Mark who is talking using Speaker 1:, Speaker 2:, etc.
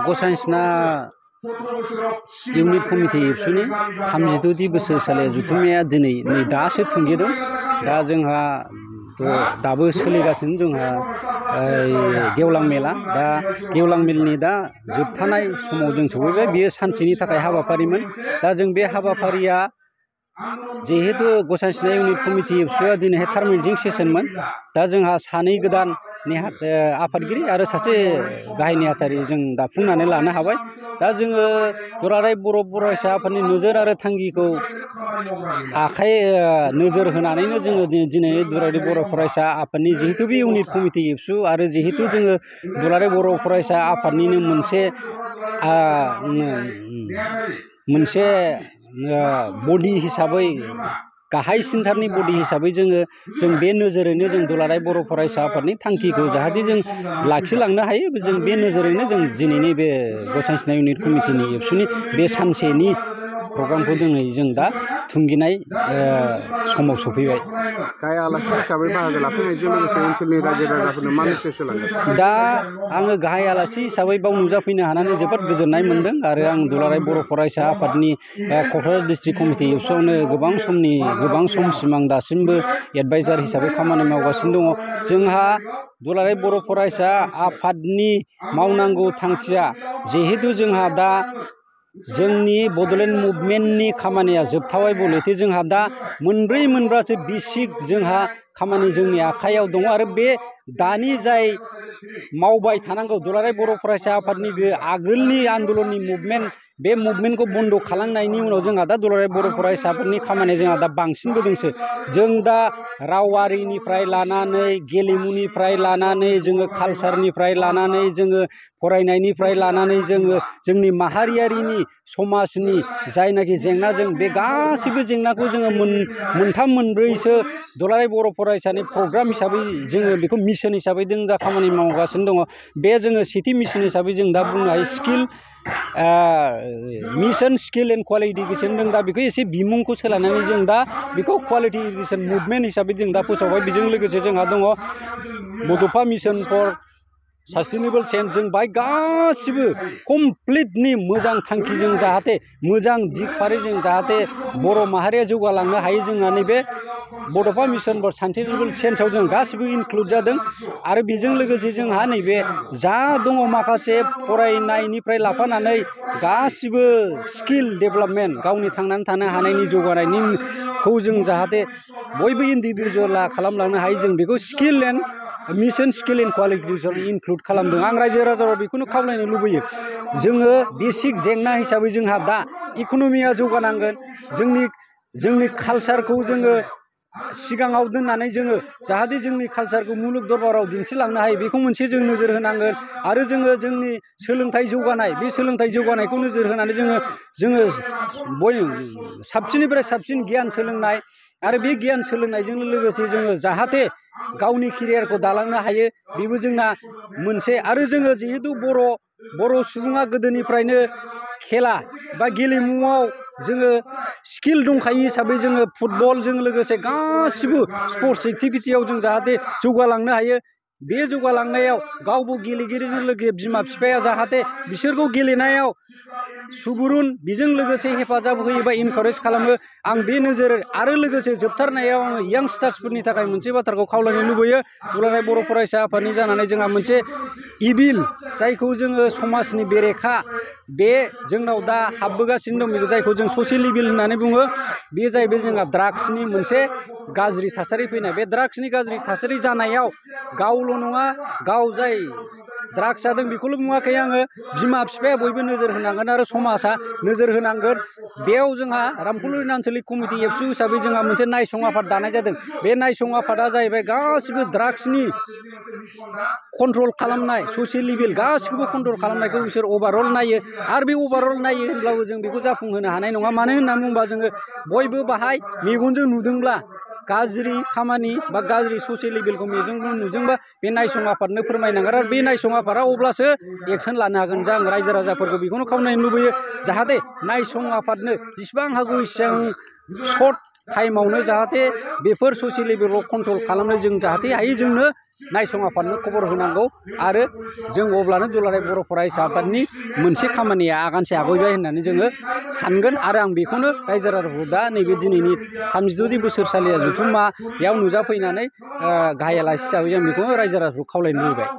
Speaker 1: गसाइसना unit committee एबसुनि 32 बोसोरसालि जुथुम्माया दिनै नै दासो थुंगेदों। दा जोंहा दाबो सोलिगासिनो जोंहा गेवलां मेला। दा गेवलां मेलनि दा जोबथानाय समाव जों सफैबाय। बेयो सानसेनि थाखाय हाबाफारिमोन। दा जों बे हाबाफारिया जिहेतु गसाइसना इउनिट कमिटि एबसुआ दिनैहाय टार्मिनेटिं सेसनमोन। दा जोंहा सानै गोदान आफादगिरि आरो सासे गाहाय नेहाथारि जों दाफुंनानै लानो हाबाय। दा जोङो दुलाराय बर' फरायसा आफादनि नोजोर आरो थांखिखौ नोजोर होनानैनो जोङो दिनै दुलाराय बर' फरायसा आफादनि जिहेतु बे इउनिट कमिटि एबसु आरो जिहेतु जोङो दुलाराय बर' फरायसा आफादनिनो मोनसे बडि हिसाबै गाहाय सिनथारनि बडि हिसाबै जों बे नोजोरैनो जों दुलाराय बर' फरायसा आफादनि थांखिखौ जाहाथे जों लाखिलांनो हायो। जों बे नोजोरैनो जों दिनैनि बे गसाइसना इउनिट कमिटिनि एबसुनि बे सानसेनि प्रग्रामखौ दिनै जों दा थुंगिनाय समाव सफैबाय।
Speaker 2: गाहाय आलासि हिसाबै बाहागो लाफैनायजों लोगोसे ओनसोलनि रायजो राजाफोरनो मा मेसेज होलांगोन?
Speaker 1: दा आङो गाहाय आलासि हिसाबै बाव नुजाफैनो हानानै जोबोद गोजोननाय मोनदों। आरो आं दुलाराय बर' फरायसा आफादनि क'क्राझार डिस्ट्रिक्ट कमिटि एबसुआवनो गोबां समसिम आं दासिमबो एडभाइजार हिसाबै खामानि मावगासिनो दङ। जोंहा दुलाराय बर' फरायसा आफादनि मावनांगौ थांखिया जिहेतु जोंहा दा जोंनि बड'लेण्ड मुभमेन्टनि खामानिया जोबथाबाय बलेथे जोंहा दा मोनब्रैसो बेसिक जोंहा खामानि जोंनि आखाइयाव दङ। आरो बे दानि जाय मावबाय थानांगौ दुलाराय बर' फरायसा आफादनि आगोलनि आन्दलननि मुभमेन्ट, बे मुभमेन्टखौ बन्द' खालामनायनि उनाव जोंहा दा दुलाराय बर' फरायसा आफादनि खामानिया जोंहा दा बांसिनबोदोंसो। जों दा रावारिनिफ्राय लानानै गेलेमुनिफ्राय लानानै जोङो कालसारनिफ्राय लानानै जोङो फरायनायनिफ्राय लानानै जोङो जोंनि माहारियारिनि समाजनि जायनाखि जेंना जों बे गासैबो जेंनाखौ जोङो मोनथाम मोनब्रैसो दुलाराय बर' फरायसानि प्रग्राम हिसाबै जोङो बेखौ मिसन हिसाबै जों दा खामानि मावगासिनो दङ। बे जोङो सेथि मिसन हिसाबै जों दा बुंनो हायो mission skill and quality education. जों दा बेखौ एसे बिमुंखौ सोलायनानै जों दा बेखौ क्वालिटि इडुकेसन मुभमेन्ट हिसाबै जों दा फोसावबाय। बेजों लोगोसे जोंहा दङ बड'फा मिशन फर सास्टेनेबल चेन्ज। जों बाय गासिबो कमप्लिटनि मोजां थांखिजों जाहाथे मोजां दिग फारि जों जाहाथे बर' माहारिया जौगालांनो हायो। जोंहा नैबे बड'फा मिशन फर सास्टेनेबल चेन्जआव जों गासिबो इनक्लुड जादों। आरो बेजों लोगोसे जोंहा नैबे जा दङ माखासे फरायनायनिफ्राय लाफानानै गासिबो स्किल डेभेलपमेन्ट गावनि थांनानै थानो हानायनि जौगानायनिखौ जों जाहाथे बयबो इन्डिभिजुवेला खालामलांनो हायो। जों बेखौ skill and mission skill and qualification include खालामदों। आं रायजो राजाफोर बेखौनो खावलायनो लुबैयो, जोङो बेसिक जेंना हिसाबै जोंहा दा इक'नमिया जौगानांगोन। जोंनि कालसारखौ जोङो सिगाङाव दोननानै जोङो जाहाथे जोंनि कालसारखौ मुलुग दरबाराव दिन्थिलांनो हायो बेखौ मोनसे जों नोजोर होनांगोन। आरो जोङो जोंनि सोलोंथाइ जौगानाय, बे सोलोंथाइ जौगानायखौ नोजोर होनानै जोङो साबसिननिफ्राय साबसिन गियान सोलोंनाय आरो बे गियान सोलोंनायजों लोगोसे जोङो जाहाथे गावनि केरियारखौ दालांनो हायो बेबो जोंना मोनसे। आरो जोङो जिहेतु बर' सुबुङा गोदोनिफ्रायनो खेला बा गेलेमुआव जोङो स्किल दंखायो हिसाबै जोङो फुटबलजों लोगोसे गासिबो स्पर्ट्स एक्टिभिटियाव जों जाहाथे जौगालांनो हायो। बे जौगालांनायाव गावबो गेलेगिरिजों लोगोसे बिमा बिफाया जाहाथे बिसोरखौ गेलेनायाव सुबुरुन बेजों लोगोसे हेफाजाब होयो बा इनकारेज खालामो। आं बे नोजोर आरो लोगोसे जोबथारनायाव आङो यांस्टार्सफोरनि थाखाय मोनसे बाथ्राखौ खावलायनो लुबैयो। दुलाराय बर' फरायसा आफादनि जानानै जोंहा मोनसे इभिल जायखौ जोङो समाजनि बेरेखा बे जोंनाव दा हाबबोगासिनो दं, जायखौ जों ससियेल इभिल होननानै बुङो। बे जाहैबाय जोंहा ड्राग्सनि मोनसे गाज्रि थासारि फैनाय। बे ड्राग्सनि गाज्रि थासारि जानायाव गावल' नङा, गाव जाय ड्राग्स जादों बेखौल' बुङाखै आङो, बिमा बिफाया बयबो नोजोर होनांगोन आरो समाजा नोजोर होनांगोन। बेयाव जोंहा रामफुलुरि आन्सलिक कमिटि एबसु हिसाबै जोंहा मोनसे नायसं आफाद दानाय जादों। बे नायसं आफादा जाहैबाय गासिबो ड्राग्सनि कन्ट्रल खालामनाय, ससियेल इभिल गासिखौबो कन्ट्रल खालामनायखौ बिसोर अभारअल नायो। आरो बे अभारअल नायो होनब्लाबो जों बेखौ जाफुंहोनो हानाय नङा। मानो होननानै बुङोबा जोङो बयबो बाहाय मेगनजों नुदोंब्ला गाज्रि खामानि बा गाज्रि ससियेल इभिलखौ मेगनजों नुदोंबा बे नायसं आफादनो फोरमायनांगोन। आरो बे नायसं आफादा अब्लासो एक्सन लानो हागोन। आं रायजो राजाफोरखौ बेखौनो खावलायनो लुबैयो जाहाथे नायसं आफादनो जेसेबां हागौ एसेबां सर्ट टाइमावनो जाहाथे बेफोर ससियेल इभिलखौ कन्ट्रल खालामनो जों जाहाथे हायो। जोंनो नायसं आफादनो खबर होनांगौ आरो जों अब्लानो दुलाराय बर' फरायसा आफादनि मोनसे खामानिया आगानसे आवगायबाय होननानै जोङो सानगोन आरो आं बेखौनो रायजो राजाफोरखौ दा नैबे दिनैनि 32 बोसोरसालिया जथुम्मायाव नुजाफैनानै गाहाय आलासि हिसाबै जों बेखौनो रायजो राजाफोरखौ खावलायनो लुबैबाय।